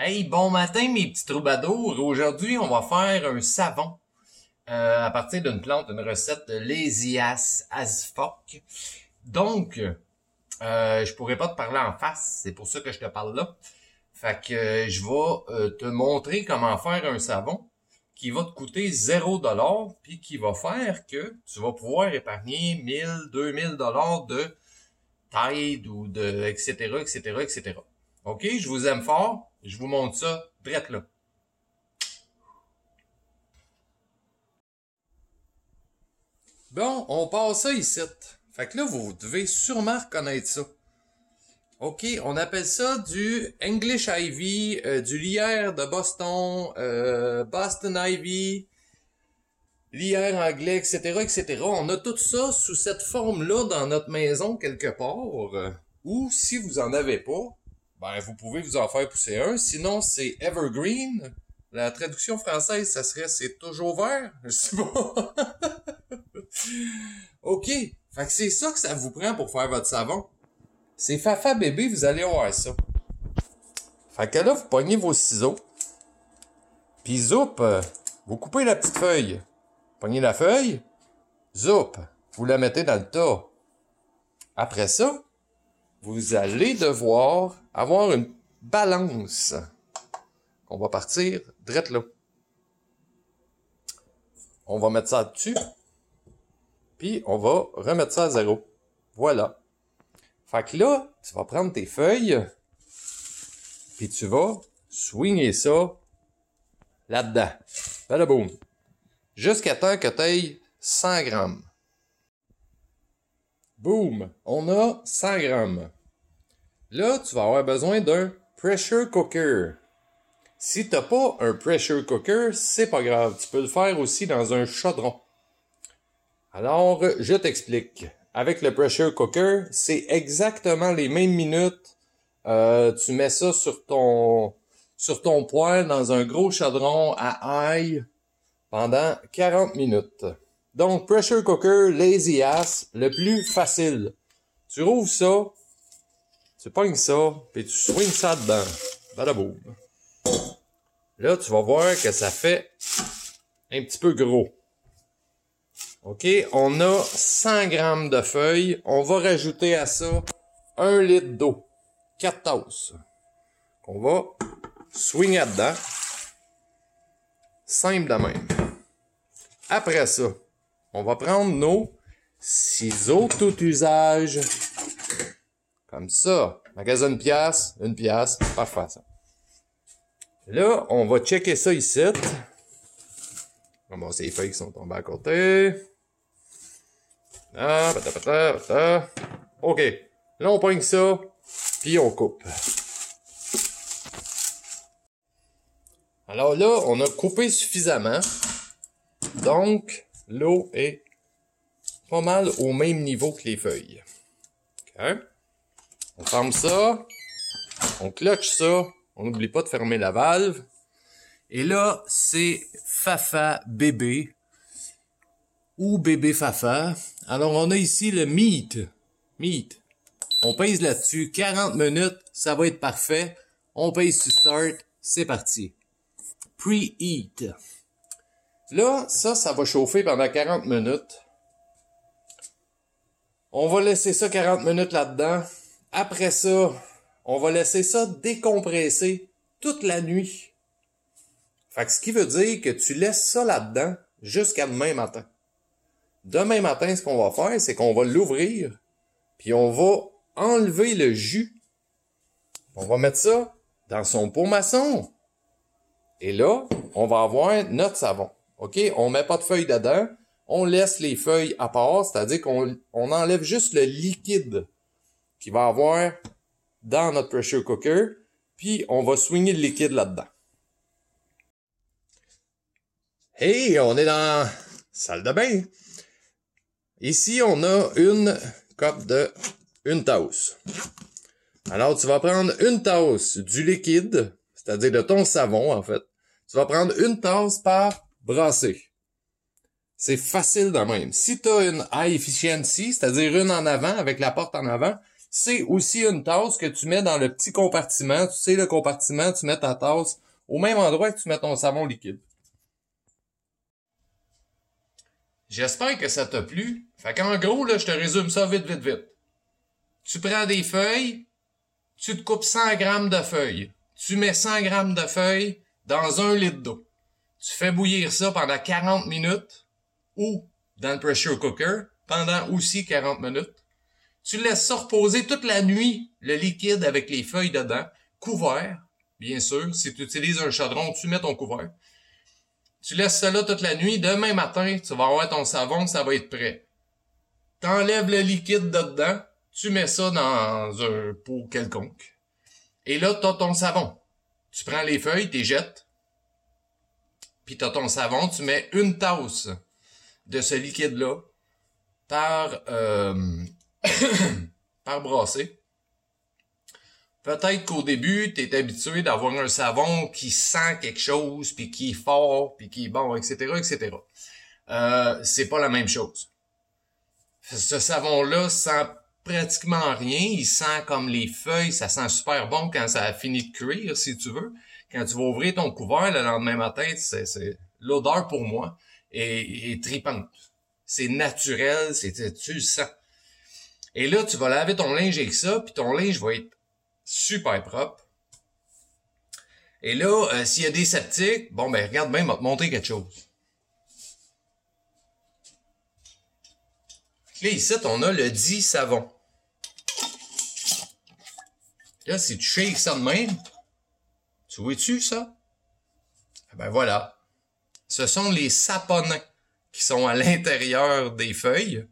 Hey, bon matin mes petits troubadours. Aujourd'hui, on va faire un savon à partir d'une plante, une recette de lazy as fuck. Donc, je pourrais pas te parler en face, c'est pour ça que je te parle là. Fait que je vais te montrer comment faire un savon qui va te coûter 0$ puis qui va faire que tu vas pouvoir épargner 1000, 2000$ de Tide ou de etc., etc., etc. OK, je vous aime fort. Je vous montre ça drette là. Bon, on passe ça ici. Fait que là, vous devez sûrement reconnaître ça. OK, on appelle ça du English Ivy, du lierre de Boston, Boston Ivy, lierre anglais, etc., etc. On a tout ça sous cette forme-là dans notre maison quelque part. Ou si vous en avez pas, ben vous pouvez vous en faire pousser un. Sinon, c'est Evergreen. La traduction française, ça serait c'est toujours vert. Je sais pas. OK. Fait que c'est ça que ça vous prend pour faire votre savon. C'est Fafa bébé, vous allez voir ça. Fait que là, vous pognez vos ciseaux. Puis zoup, vous coupez la petite feuille. Pognez la feuille. Zoup, vous la mettez dans le tas. Après ça, vous allez devoir avoir une balance. On va partir drette là. On va mettre ça dessus. Puis on va remettre ça à zéro. Voilà. Fait que là, tu vas prendre tes feuilles. Puis tu vas swinger ça là-dedans. Badaboum. Jusqu'à temps que tu aies 100 grammes. Boum! On a 100 grammes. Là, tu vas avoir besoin d'un pressure cooker. Si t'as pas un pressure cooker, c'est pas grave. Tu peux le faire aussi dans un chaudron. Alors, je t'explique. Avec le pressure cooker, c'est exactement les mêmes minutes. Tu mets ça sur ton poêle dans un gros chaudron à ail pendant 40 minutes. Donc, pressure cooker, lazy ass, le plus facile. Tu rouvres ça, tu pognes ça, puis tu swings ça dedans. Badaboum. Là, tu vas voir que ça fait un petit peu gros. OK, on a 100 grammes de feuilles. On va rajouter à ça 1 litre d'eau. 4 tasses. On va swinger dedans. Simple de même. Après ça, on va prendre nos ciseaux tout usage. Comme ça. Magasin une pièce. Parfait, ça. Là, on va checker ça ici. Bon, c'est les feuilles qui sont tombées à côté. Ah, pata. OK. Là, on pogne ça, puis on coupe. Alors là, on a coupé suffisamment. Donc, l'eau est pas mal au même niveau que les feuilles. OK. On ferme ça. On cloche ça. On n'oublie pas de fermer la valve. Et là, c'est Fafa bébé ou bébé Fafa. Alors, on a ici le meat. On pèse là-dessus. 40 minutes, ça va être parfait. On pèse sur start. C'est parti. Preheat. Là, ça va chauffer pendant 40 minutes. On va laisser ça 40 minutes là-dedans. Après ça, on va laisser ça décompresser toute la nuit. Fait que ce qui veut dire que tu laisses ça là-dedans jusqu'à demain matin. Demain matin, ce qu'on va faire, c'est qu'on va l'ouvrir, puis on va enlever le jus. On va mettre ça dans son pot maçon. Et là, on va avoir notre savon. OK? On met pas de feuilles dedans. On laisse les feuilles à part, c'est-à-dire qu'on enlève juste le liquide qu'il va avoir dans notre pressure cooker, puis on va swinger le liquide là-dedans. Hey, on est dans la salle de bain. Ici, on a une coupe de une tasse. Alors, tu vas prendre une tasse du liquide, c'est-à-dire de ton savon, en fait. Tu vas prendre une tasse par brassée. C'est facile de même. Si tu as une high efficiency, c'est-à-dire une en avant avec la porte en avant, C'est aussi une tasse que tu mets dans le petit compartiment. Tu sais, le compartiment, tu mets ta tasse au même endroit que tu mets ton savon liquide. J'espère que ça t'a plu. Fait qu'en gros, là, je te résume ça vite. Tu prends des feuilles, tu te coupes 100 grammes de feuilles. Tu mets 100 grammes de feuilles dans 1 litre d'eau. Tu fais bouillir ça pendant 40 minutes ou dans le pressure cooker pendant aussi 40 minutes. Tu laisses ça reposer toute la nuit, le liquide avec les feuilles dedans, couvert, bien sûr. Si tu utilises un chaudron, tu mets ton couvert. Tu laisses ça là toute la nuit. Demain matin, tu vas avoir ton savon, ça va être prêt. T'enlèves le liquide de dedans, tu mets ça dans un pot quelconque. Et là, t'as ton savon. Tu prends les feuilles, t'es jettes. Puis t'as ton savon, tu mets une tasse de ce liquide-là par par brassée. Peut-être qu'au début, t'es habitué d'avoir un savon qui sent quelque chose, puis qui est fort, puis qui est bon, etc. C'est pas la même chose. Ce savon-là sent pratiquement rien. Il sent comme les feuilles. Ça sent super bon quand ça a fini de cuire, si tu veux. Quand tu vas ouvrir ton couvert le lendemain matin, c'est l'odeur pour moi est tripante. C'est naturel, tu le sens. Et là, tu vas laver ton linge avec ça, puis ton linge va être super propre. Et là, s'il y a des sceptiques, bon ben regarde bien, on va te montrer quelque chose. Là, ici, on a le dit savon. Là, si tu shakes ça de même, tu vois-tu ça? Ben voilà. Ce sont les saponins qui sont à l'intérieur des feuilles,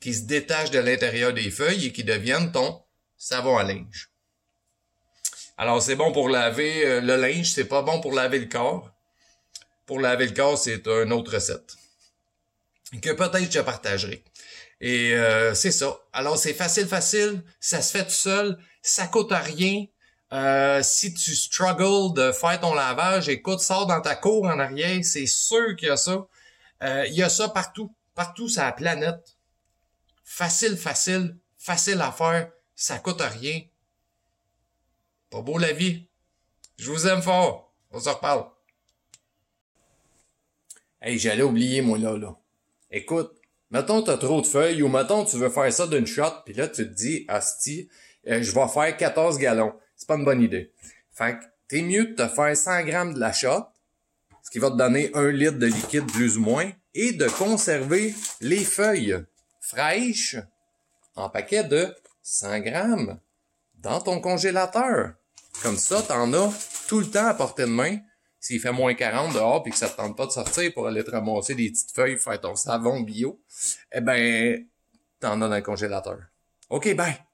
qui se détachent de l'intérieur des feuilles et qui deviennent ton savon à linge. Alors, c'est bon pour laver le linge, c'est pas bon pour laver le corps. Pour laver le corps, c'est une autre recette que peut-être je te partagerai. Et c'est ça. Alors, c'est facile, ça se fait tout seul, ça coûte rien. Si tu struggles de faire ton lavage, écoute, sors dans ta cour en arrière, c'est sûr qu'il y a ça. Il y a ça partout sur la planète. Facile à faire, ça coûte rien. Pas beau la vie. Je vous aime fort. On se reparle. Hey, j'allais oublier, moi, là. Écoute, mettons t'as trop de feuilles ou mettons tu veux faire ça d'une shot, puis là, tu te dis, asti, je vais faire 14 gallons. C'est pas une bonne idée. Fait que t'es mieux de te faire 100 grammes de la shot, ce qui va te donner 1 litre de liquide plus ou moins, et de conserver les feuilles fraîches en paquet de 100 grammes dans ton congélateur. Comme ça, t'en as tout le temps à portée de main. S'il fait moins 40 dehors puis que ça te tente pas de sortir pour aller te ramasser des petites feuilles, faire ton savon bio, eh ben, t'en as dans le congélateur. OK, bye!